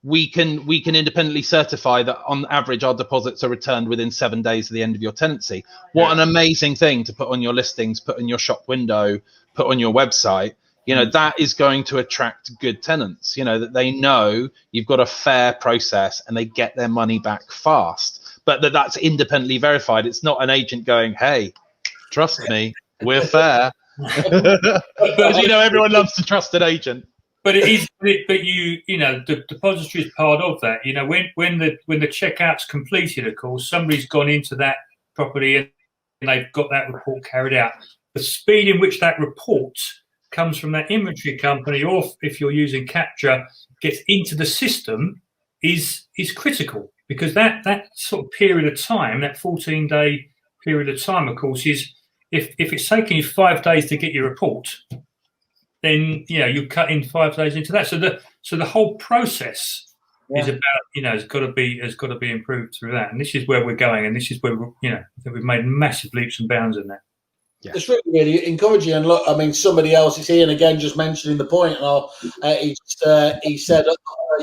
we can independently certify that on average our deposits are returned within 7 days of the end of your tenancy. What an amazing thing to put on your listings, put in your shop window, put on your website. That is going to attract good tenants, that they know you've got a fair process and they get their money back fast, but that's independently verified. It's not an agent going, hey, trust me, we're fair. Because, everyone loves to trust an agent. But it is, the depository is part of that. When the checkout's completed, of course, somebody's gone into that property and they've got that report carried out. The speed in which that report comes from that inventory company, or if you're using capture, gets into the system is critical, because that sort of period of time, that 14-day period of time, of course, is if it's taking you 5 days to get your report, then you cut in 5 days into that. So the whole process is about has got to be improved through that, and this is where we're going, and this is where we've made massive leaps and bounds in that. Yeah. It's really, really encouraging. And look, I mean, somebody else is here, and again, just mentioning the point. And he said,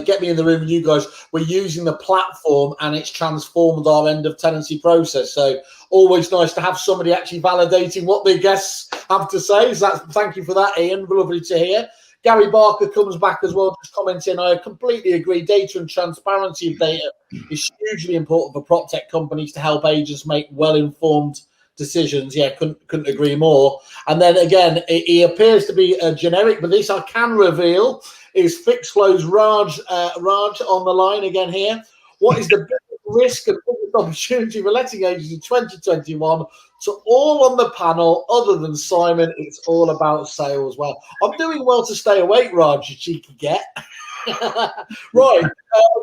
"Get me in the room with you guys. We're using the platform, and it's transformed our end of tenancy process." So, always nice to have somebody actually validating what their guests have to say. So, thank you for that, Ian. Lovely to hear. Gary Barker comes back as well, just commenting. I completely agree. Data and transparency of data is hugely important for prop tech companies to help agents make well-informed decisions. Yeah, couldn't agree more. And then again, he appears to be a generic, but this I can reveal is Fixflow's Raj on the line again here. What is the biggest risk and biggest opportunity for letting agents in 2021? So all on the panel, other than Simon, it's all about sales. Well, I'm doing well to stay awake, Raj, you cheeky get. Right.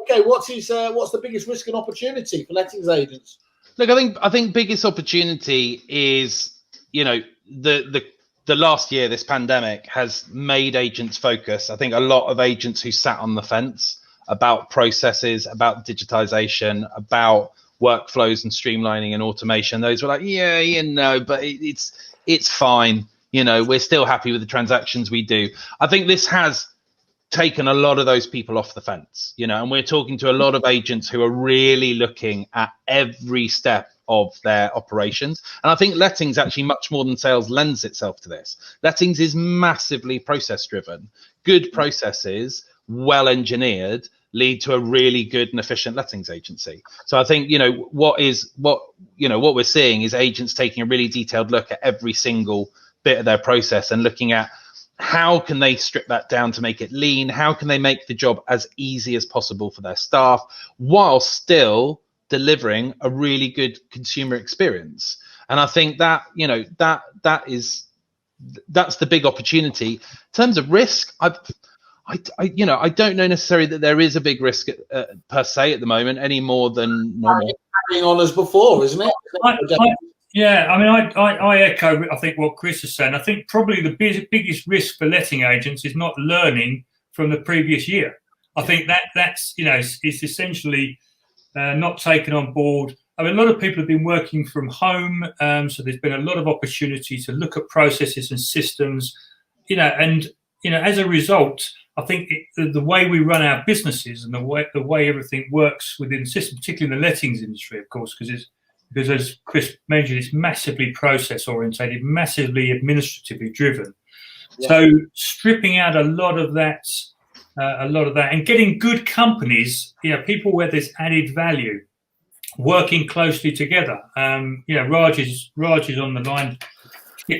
Okay. What's the biggest risk and opportunity for lettings agents? Look, I think biggest opportunity is, the last year, this pandemic has made agents focus. I think a lot of agents who sat on the fence about processes, about digitization, about workflows and streamlining and automation, those were like, but it's fine. We're still happy with the transactions we do. I think this has taken a lot of those people off the fence, and we're talking to a lot of agents who are really looking at every step of their operations. And I think lettings actually much more than sales lends itself to this. Lettings is massively process driven. Good processes, well engineered, lead to a really good and efficient lettings agency. So I think, what we're seeing is agents taking a really detailed look at every single bit of their process and looking at how can they strip that down to make it lean? How can they make the job as easy as possible for their staff while still delivering a really good consumer experience? And I think that, that's the big opportunity. In terms of risk, I don't know necessarily that there is a big risk per se at the moment, any more than normal. Carrying on as before, isn't it? I echo, I think, what Chris is saying. I think probably the biggest risk for letting agents is not learning from the previous year. I think that's it's essentially not taken on board. I mean, a lot of people have been working from home, so there's been a lot of opportunity to look at processes and systems, and as a result, I think the way we run our businesses and the way everything works within the system, particularly in the lettings industry, of course, because as Chris mentioned, it's massively process orientated, massively administratively driven. Yeah. So stripping out a lot of that, and getting good companies, people where there's added value, working closely together. Raj is on the line.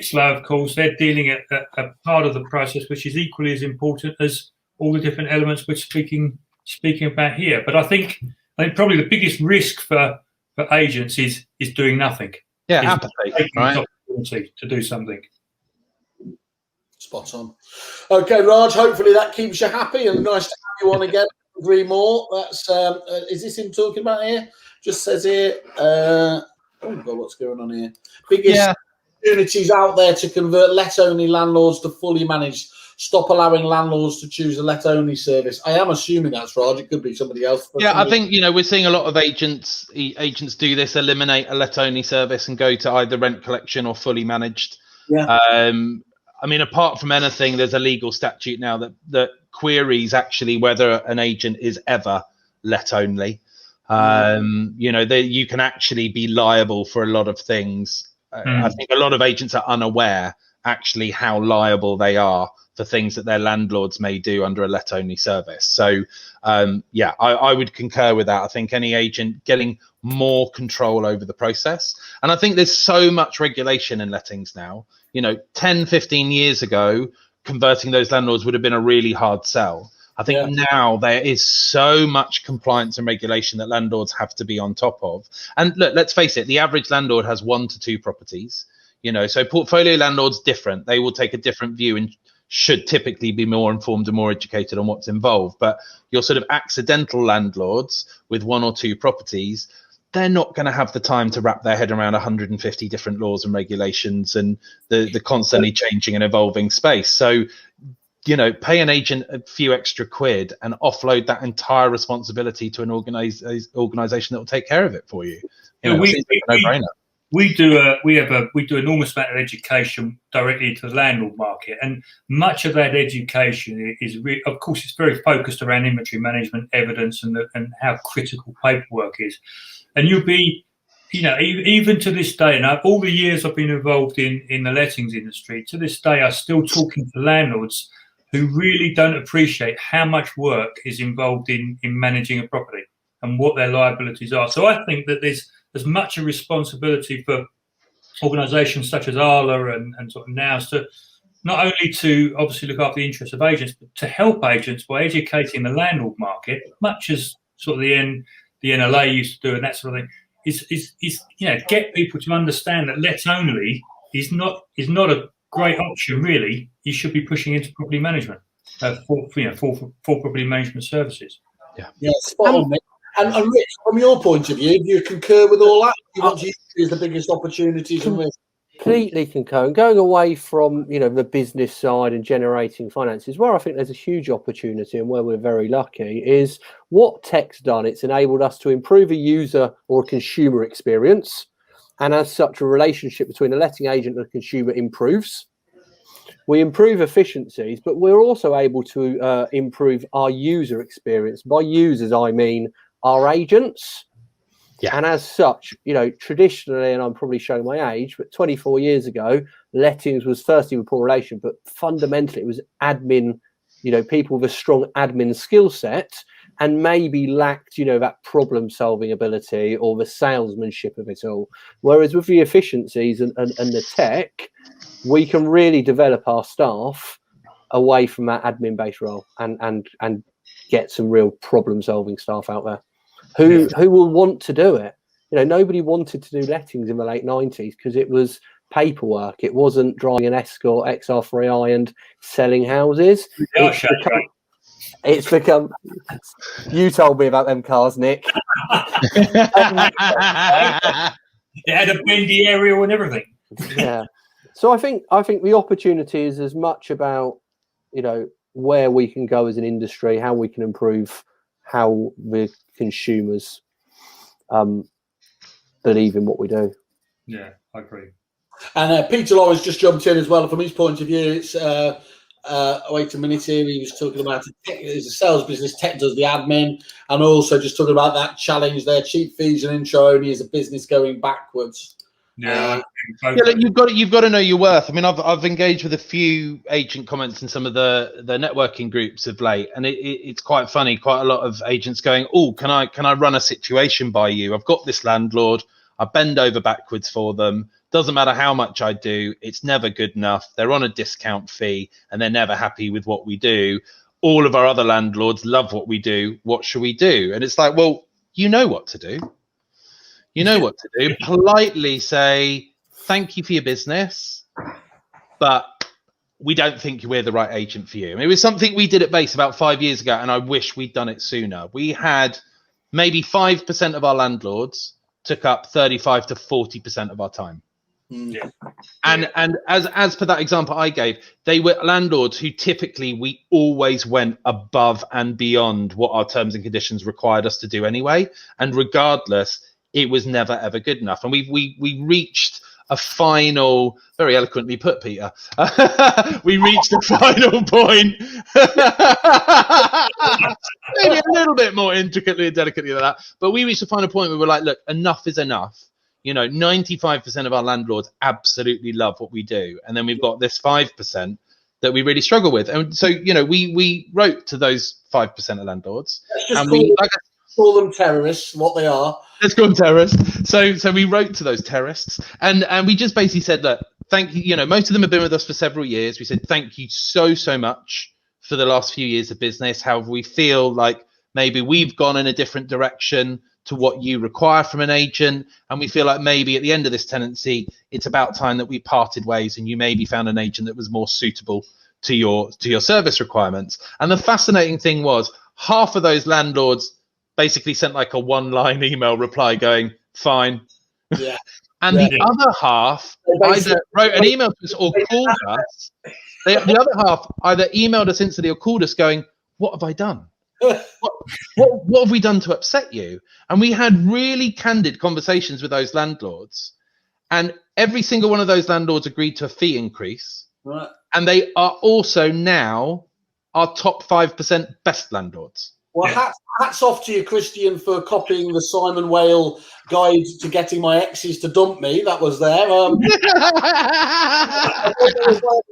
Slow, of course, they're dealing at a part of the process which is equally as important as all the different elements we're speaking about here. But I think probably the biggest risk for agents is doing nothing. Yeah, apathy, right? Opportunity to do something. Spot on. Okay, Raj. Hopefully that keeps you happy and nice to have you on again. Agree more. That's is this him talking about here? Just says here. Oh God, what's going on here? Biggest opportunities out there to convert let-only landlords to fully managed. Stop allowing landlords to choose a let-only service. I am assuming that's Raj. It could be somebody else. Yeah, I think we're seeing a lot of agents do this, eliminate a let-only service and go to either rent collection or fully managed. Yeah. I mean, apart from anything, there's a legal statute now that queries actually whether an agent is ever let-only. You can actually be liable for a lot of things. I think a lot of agents are unaware actually how liable they are for things that their landlords may do under a let-only service. So, I would concur with that. I think any agent getting more control over the process. And I think there's so much regulation in lettings now. 10, 15 years ago, converting those landlords would have been a really hard sell. I think now there is so much compliance and regulation that landlords have to be on top of. And look, let's face it, the average landlord has 1 to 2 properties, so portfolio landlords different. They will take a different view and should typically be more informed and more educated on what's involved. But your sort of accidental landlords with 1 or 2 properties, they're not going to have the time to wrap their head around 150 different laws and regulations and the constantly changing and evolving space. So, pay an agent a few extra quid and offload that entire responsibility to an organization that will take care of it for you. We do enormous amount of education directly to the landlord market, and much of that education is, of course, it's very focused around inventory management, evidence, and how critical paperwork is. And you'll be, even to this day, and all the years I've been involved in the lettings industry, to this day, I'm still talking to landlords who really don't appreciate how much work is involved in managing a property and what their liabilities are. So I think that there's as much a responsibility for organisations such as Arla and sort of NOWS to not only to obviously look after the interests of agents, but to help agents by educating the landlord market, much as sort of the NLA used to do and that sort of thing, is get people to understand that let only is not a great option, really. You should be pushing into property management for property management services. Yeah, spot on, mate. And Rich, from your point of view, do you concur with all that? You want to use the biggest opportunities and risks? Completely concur. And going away from the business side and generating finances, where I think there's a huge opportunity and where we're very lucky is what tech's done. It's enabled us to improve a user or a consumer experience. And as such, a relationship between a letting agent and a consumer improves. We improve efficiencies, but we're also able to improve our user experience. By users, I mean our agents. Yeah. And as such, traditionally, and I'm probably showing my age, but 24 years ago, lettings was firstly with poor relation, but fundamentally it was admin, people with a strong admin skill set and maybe lacked, that problem solving ability or the salesmanship of it all. Whereas with the efficiencies and the tech, we can really develop our staff away from that admin-based role and get some real problem-solving staff out there who will want to do it. You know, nobody wanted to do lettings in the late 90s because it was paperwork. It wasn't driving an Escort XR3i and selling houses. It's become. You told me about them cars, Nick. It had a bendy aerial and everything. Yeah. So I think the opportunity is as much about, you know, where we can go as an industry, how we can improve, how the consumers believe in what we do. Yeah, I agree. And Peter Lawrence just jumped in as well. From his point of view, it's wait a minute here. He was talking about it's a sales business. Tech does the admin, and also just talking about that challenge there. Cheap fees and intro only as a business going backwards. Yeah, look, you've got to know your worth. I mean, I've engaged with a few agent comments in some of the networking groups of late, and it's quite funny. Quite a lot of agents going, "Oh, can I run a situation by you? I've got this landlord. I bend over backwards for them. Doesn't matter how much I do, it's never good enough. They're on a discount fee, and they're never happy with what we do. All of our other landlords love what we do. What should we do?" And it's like, well, you know what to do. You know what to do. Politely say, thank you for your business, but we don't think we're the right agent for you. I mean, it was something we did at Base about 5 years ago, and I wish we'd done it sooner. We had maybe 5% of our landlords took up 35 to 40% of our time. Yeah. And as per that example I gave, they were landlords who typically we always went above and beyond what our terms and conditions required us to do anyway. And regardless, it was never ever good enough. And we reached a final, very eloquently put, Peter. We reached a final point. Maybe a little bit more intricately and delicately than that. But we reached a final point where we're like, look, enough is enough. You know, 95% of our landlords absolutely love what we do. And then we've got this 5% that we really struggle with. And so, you know, we wrote to those 5% of landlords. And we call them terrorists, what they are. Let's call them terrorists. So we wrote to those terrorists and we just basically said, look, thank you. You know, most of them have been with us for several years. We said, thank you so much for the last few years of business. However, we feel like maybe we've gone in a different direction to what you require from an agent. And we feel like maybe at the end of this tenancy, it's about time that we parted ways and you maybe found an agent that was more suitable to your service requirements. And the fascinating thing was half of those landlords basically sent like a one-line email reply going, fine. Yeah. And the other half either wrote an email to us or called us. The other half either emailed us instantly or called us going, what have I done? What have we done to upset you? And we had really candid conversations with those landlords. And every single one of those landlords agreed to a fee increase. Right. And they are also now our top 5% best landlords. Well, hats off to you, Christian, for copying the Simon Whale guide to getting my exes to dump me. That was there.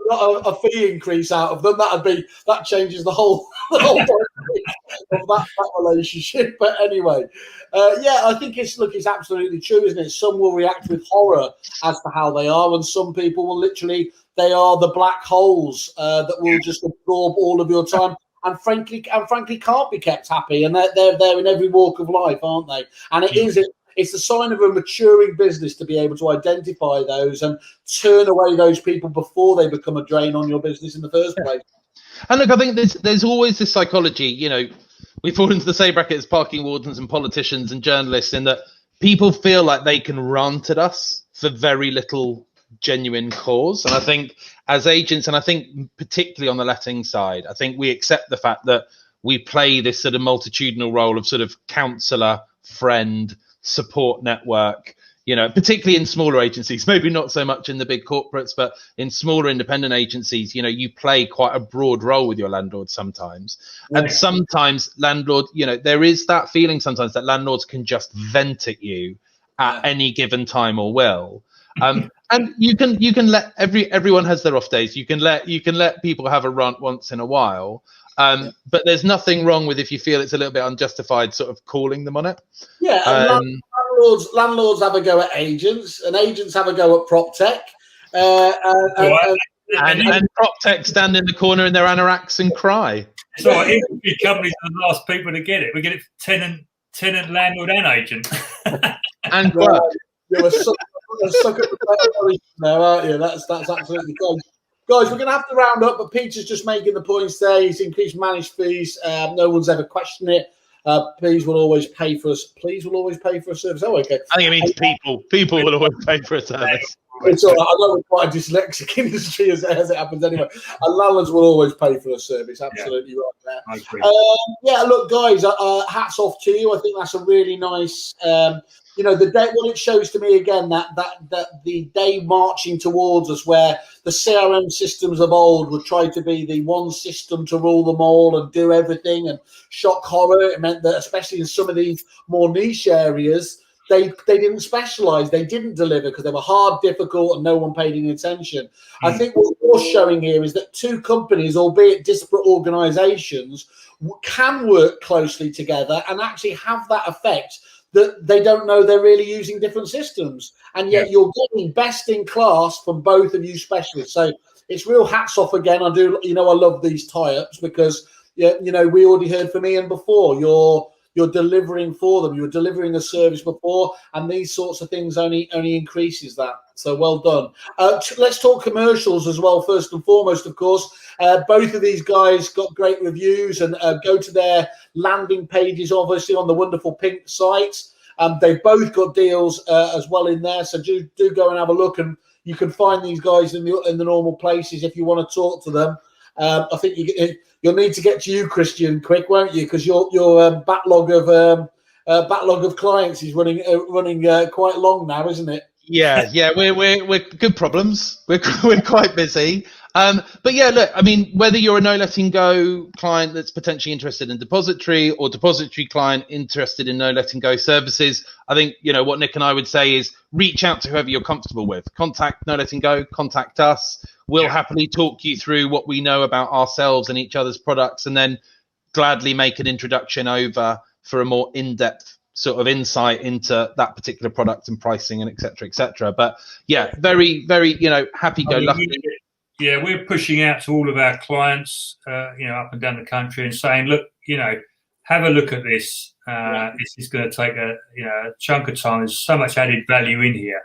A fee increase out of them. That changes the whole of that relationship. But anyway, I think it's absolutely true, isn't it? Some will react with horror as to how they are, and some people will literally, they are the black holes that will just absorb all of your time. And frankly, can't be kept happy, and they're there in every walk of life, aren't they? And it's a sign of a maturing business to be able to identify those and turn away those people before they become a drain on your business in the first place. And look, I think there's always this psychology. You know, we fall into the same bracket as parking wardens and politicians and journalists in that people feel like they can rant at us for very little genuine cause. And I think as agents, and I think particularly on the letting side, I think we accept the fact that we play this sort of multitudinal role of sort of counsellor, friend, support network, you know, particularly in smaller agencies, maybe not so much in the big corporates, but in smaller independent agencies, you know, you play quite a broad role with your landlord sometimes. Yeah. And sometimes landlord, you know, there is that feeling sometimes that landlords can just vent at you at any given time or will. And you can let everyone has their off days. You can let people have a rant once in a while. But there's nothing wrong with if you feel it's a little bit unjustified, sort of calling them on it. Yeah, landlords have a go at agents, and agents have a go at prop tech. And PropTech stand in the corner in their anoraks and cry. So industry companies are the last people to get it. We get it tenant, landlord, and agent. And you're a sucker for there, aren't you? That's absolutely cool. Guys, we're going to have to round up, but Peter's just making the points there. He's increased managed fees. No one's ever questioned it. Please will always pay for us. Please will always pay for a service. Oh, okay. I think it means people. People will always pay for a service. It's all right. I know we're quite a dyslexic industry as it happens anyway. And landlords will always pay for a service. Absolutely right there. I agree. Yeah, look, guys, hats off to you. I think that's a really nice. The day, what it shows to me again, that the day marching towards us, where the CRM systems of old would try to be the one system to rule them all and do everything, and shock horror. It meant that, especially in some of these more niche areas, they didn't specialize, they didn't deliver because they were hard, difficult, and no one paid any attention. I think what you're showing here is that two companies, albeit disparate organizations, can work closely together and actually have that effect that they don't know they're really using different systems. And yet you're getting best in class from both of you specialists. So it's real hats off again. I love these tie-ups because, we already heard from Ian before. You're delivering for them. You were delivering a service before, and these sorts of things only increases that. So well done. Let's talk commercials as well. First and foremost, of course, both of these guys got great reviews, and go to their landing pages, obviously on the wonderful Pink sites. They've both got deals as well in there. So do go and have a look, and you can find these guys in the normal places if you want to talk to them. I think you'll need to get to you, Christian, quick, won't you? Because your backlog of clients is running quite long now, isn't it? Yeah, we're good problems. We're quite busy. But yeah, look, I mean, whether you're a no letting go client that's potentially interested in Depositary, or Depositary client interested in no letting go services, I think, what Nick and I would say is reach out to whoever you're comfortable with. Contact No Letting Go, contact us. We'll happily talk you through what we know about ourselves and each other's products, and then gladly make an introduction over for a more in-depth sort of insight into that particular product and pricing and et cetera. But yeah, very, very, happy-go-lucky. Yeah, we're pushing out to all of our clients, up and down the country, and saying, look, have a look at this. This is going to take a chunk of time. There's so much added value in here,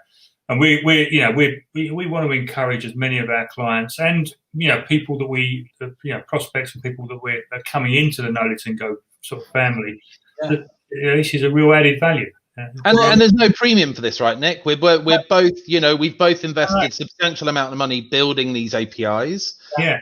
and we want to encourage as many of our clients and people that we prospects and people that we're coming into the No Letting Go sort of family. That, this is a real added value. And there's no premium for this, right, Nick? We're both, we've both invested substantial amount of money building these APIs. Yeah.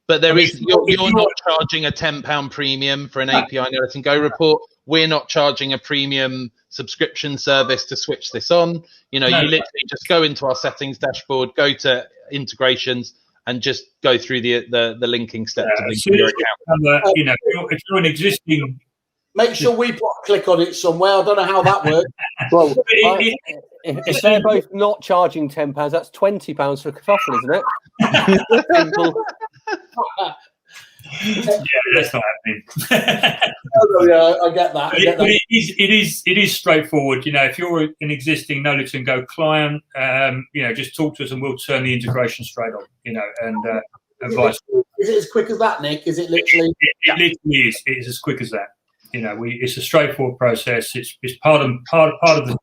But you're not charging a £10 premium for an API No Letting Go report. We're not charging a premium subscription service to switch this on. You literally just go into our settings dashboard, go to integrations, and just go through the linking steps to link to your account. If you're an existing. Make sure we click on it somewhere. I don't know how that works. Well, if they're both not charging £10, that's £20 for Kerfuffle, isn't it? Yeah, that's not happening. I get that. It is straightforward. If you're an existing No Letting Go client, just talk to us and we'll turn the integration straight on. And advice. Is it as quick as that, Nick? Is it literally? It literally is. It is as quick as that. It's a straightforward process. It's part of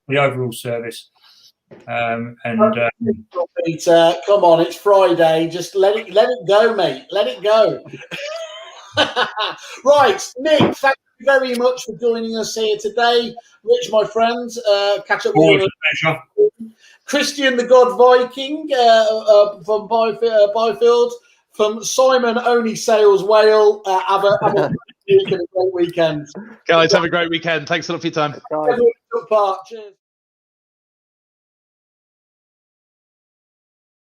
the overall service. Peter, come on, it's Friday. Just let it go, mate. Let it go. Right, Nick, thank you very much for joining us here today. Rich, my friend, catch up with you. Christian, the God Viking from Byfield. From Simon, only Sales Whale. Have a great weekend. Guys, have a great weekend. Thanks a lot for your time. Cheers.